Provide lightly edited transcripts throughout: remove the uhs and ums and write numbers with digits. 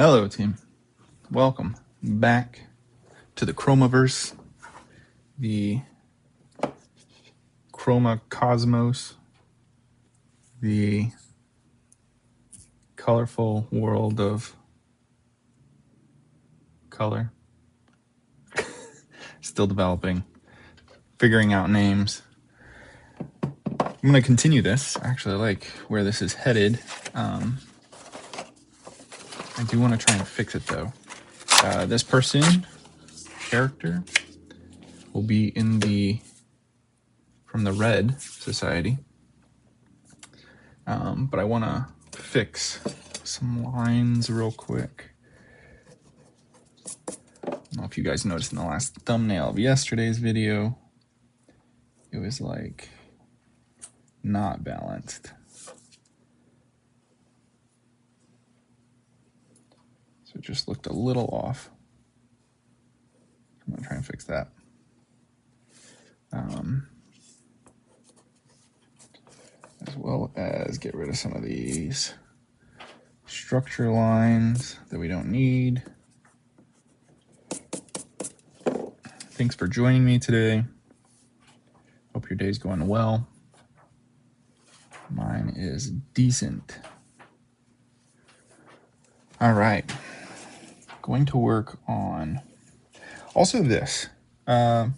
Hello, team. Welcome back to the Chromaverse, the Chroma Cosmos, the colorful world of color. Still developing, figuring out names. I'm going to continue this. Actually, I like where this is headed. I do want to try and fix it, though. This character, will be in from the Red Society. But I want to fix some lines real quick. I don't know if you guys noticed in the last thumbnail of yesterday's video, it was like not balanced. So it just looked a little off. I'm gonna try and fix that. As well as get rid of some of these structure lines that we don't need. Thanks for joining me today. Hope your day's going well. Mine is decent. All right. Going to work on also this. Let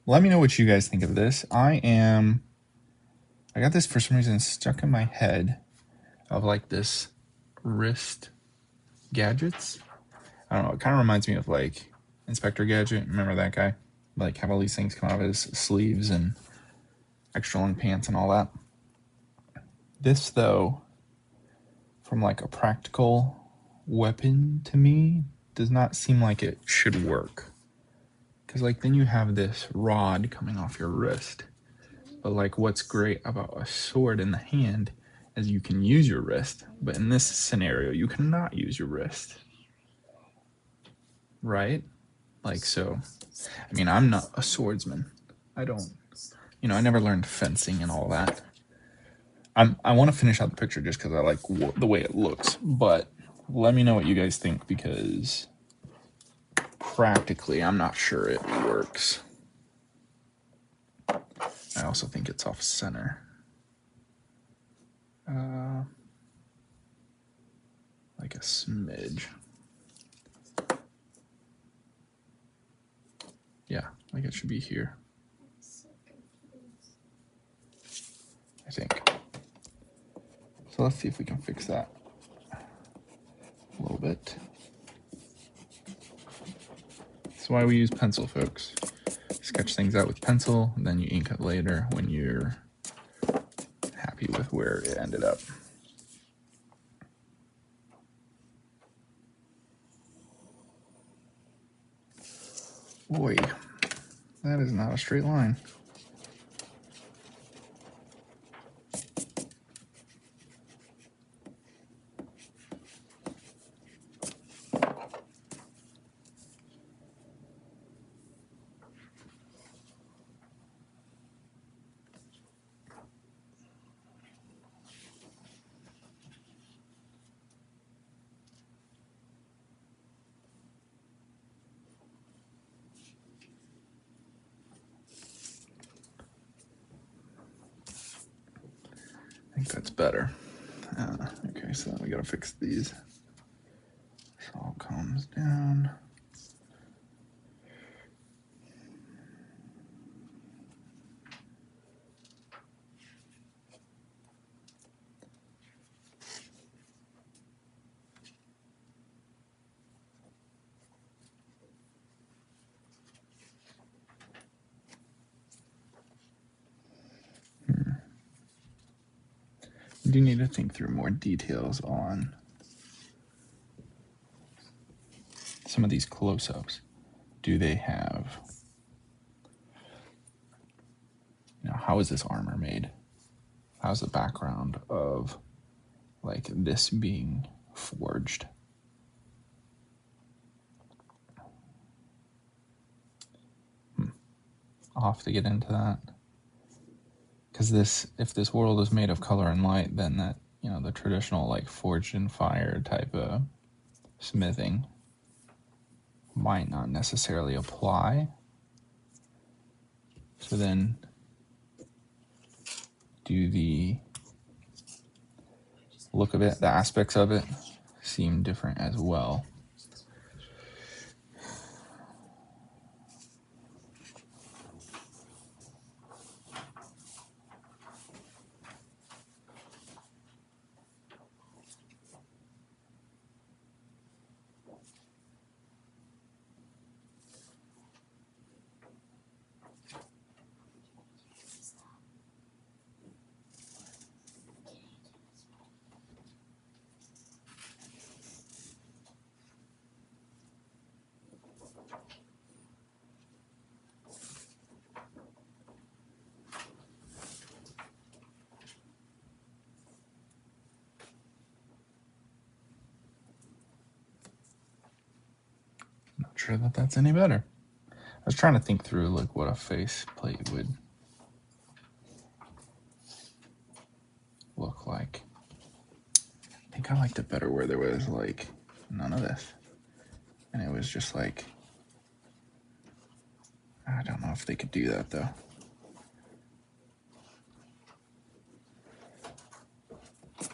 me know what you guys think of this. I got this for some reason stuck in my head of like this wrist gadgets. I don't know. It kind of reminds me of like Inspector Gadget. Remember that guy? Like have all these things come out of his sleeves and extra long pants and all that. This though, from like a practical weapon to me, does not seem like it should work. Because like then you have this rod coming off your wrist. But like what's great about a sword in the hand is you can use your wrist. But in this scenario, you cannot use your wrist. Right? Like so, I mean, I'm not a swordsman. I never learned fencing and all that. I want to finish out the picture just because I like the way it looks. But let me know what you guys think because practically, I'm not sure it works. I also think it's off center. Like a smidge. Yeah, like it should be here. I think. So let's see if we can fix that a little bit. That's why we use pencil, folks. Sketch things out with pencil, and then you ink it later when you're happy with where it ended up. Boy, that is not a straight line. I think that's better. Okay, so then we gotta fix these. This all comes down. You do need to think through more details on some of these close-ups. Do they have, how is this armor made? How's the background of like this being forged? I'll have to get into that. Because if this world is made of color and light, then that, the traditional like forged in fire type of smithing might not necessarily apply. So then do the look of it, the aspects of it seem different as well. Not sure that that's any better. I was trying to think through like what a face plate would look like. I think I liked it better where there was like none of this. And it was just like, I don't know if they could do that though.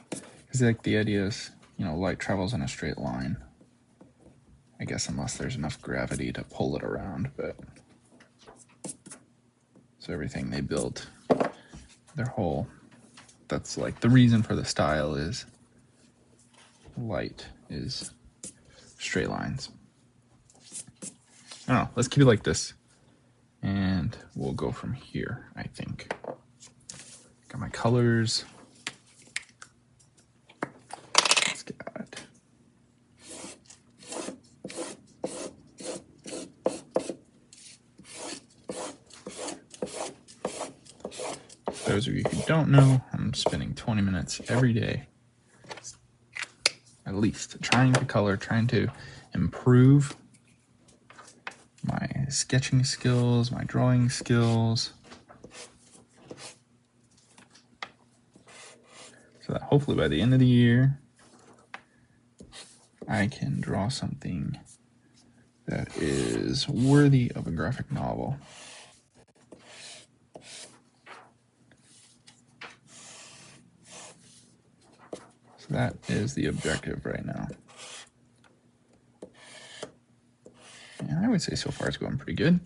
Because like the idea is, you know, light travels in a straight line. I guess unless there's enough gravity to pull it around, but so everything they built, their whole, that's like the reason for the style is light is straight lines. I don't know, let's keep it like this. And we'll go from here, I think. Got my colors. Let's get it. For those of you who don't know, I'm spending 20 minutes every day, at least, trying to color, trying to improve my sketching skills, my drawing skills, so that hopefully by the end of the year, I can draw something that is worthy of a graphic novel. So that is the objective right now. And I would say so far it's going pretty good.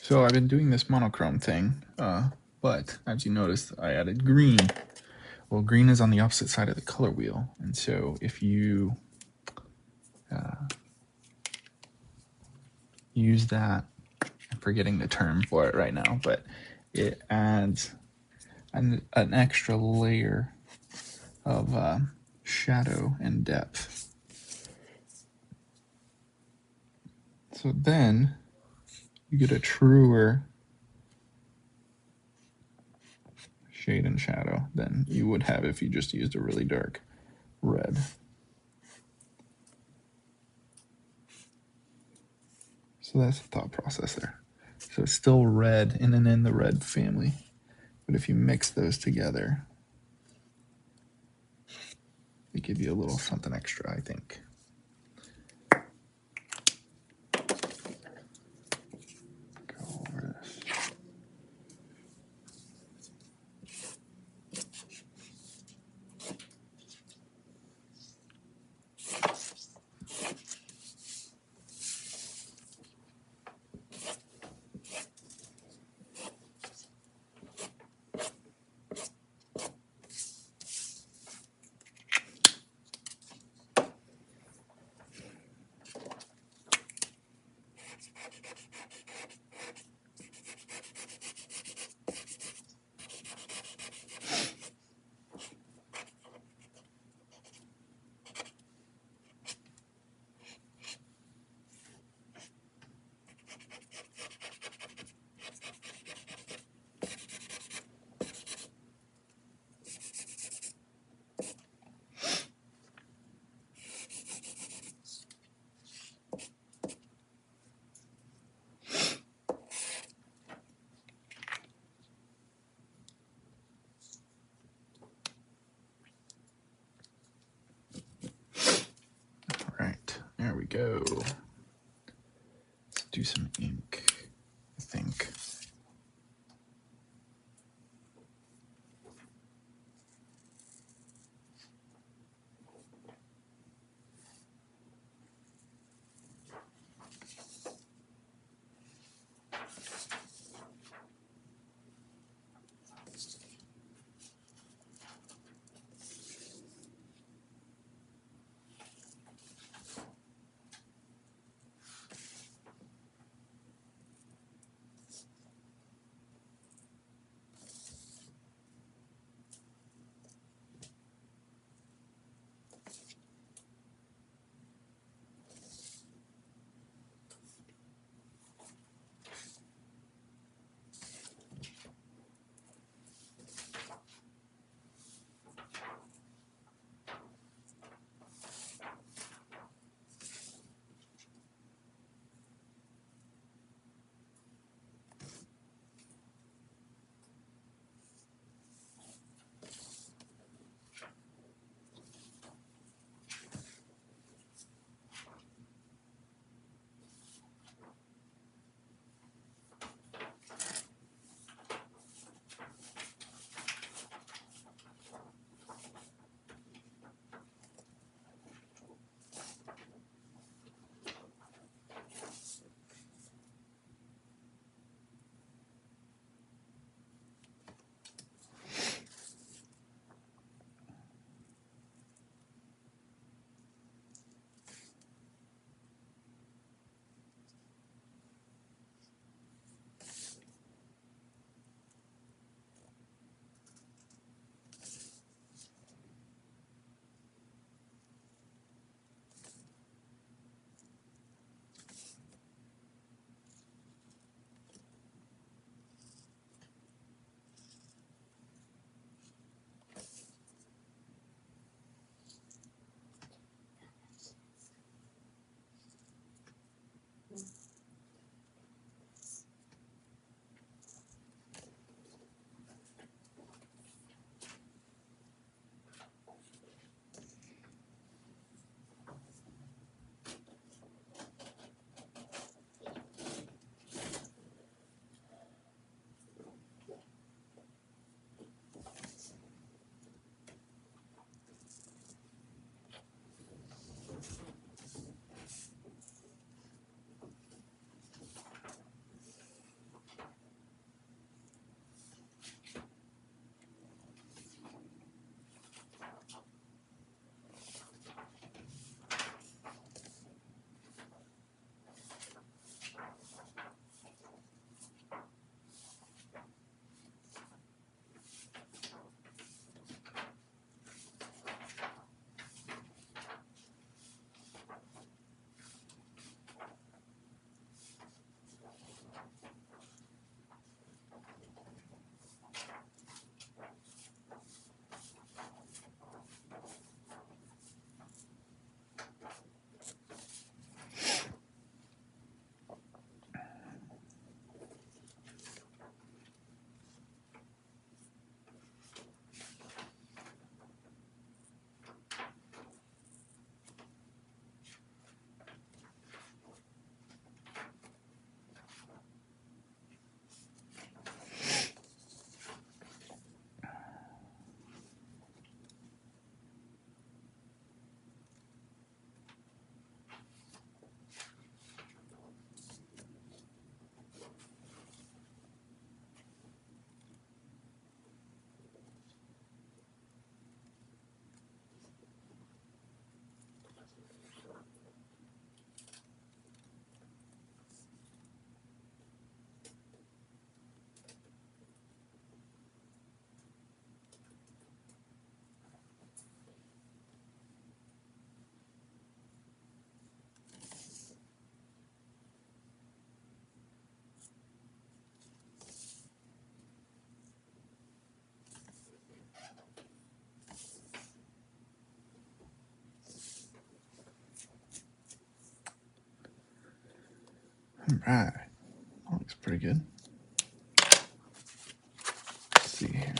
So I've been doing this monochrome thing, but as you noticed, I added green. Well, green is on the opposite side of the color wheel, and so if you use that, I'm forgetting the term for it right now, but it adds an extra layer of shadow and depth. So then you get a truer shade and shadow than you would have if you just used a really dark red. So that's the thought process there. So it's still red and then in the red family. But if you mix those together, they give you a little something extra, I think. Go over this. All right, there we go. Let's do some ink, I think. All right. That looks pretty good. Let's see here.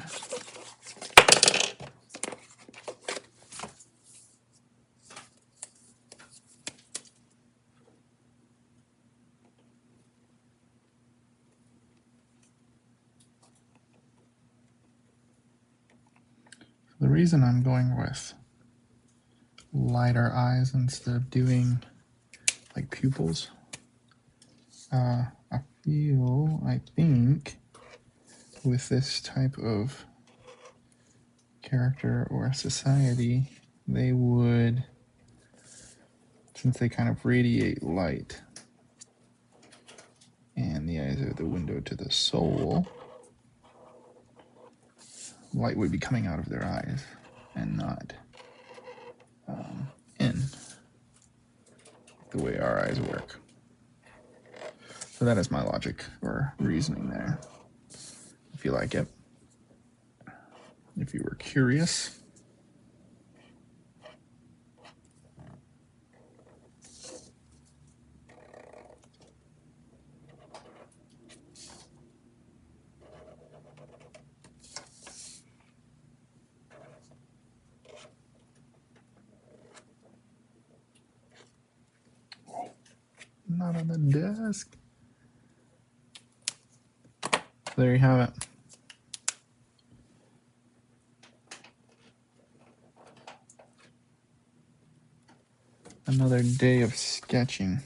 The reason I'm going with lighter eyes instead of doing like pupils, I think with this type of character or society, they would, since they kind of radiate light and the eyes are the window to the soul, light would be coming out of their eyes and not in the way our eyes work. So that is my logic or reasoning there, if you like it. If you were curious. Not on the desk. There you have it. Another day of sketching.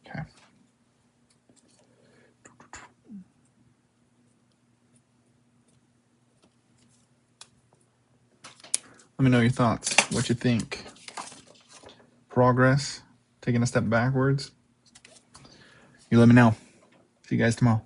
Okay. Let me know your thoughts. What you think? Progress? Taking a step backwards? You let me know. See you guys tomorrow.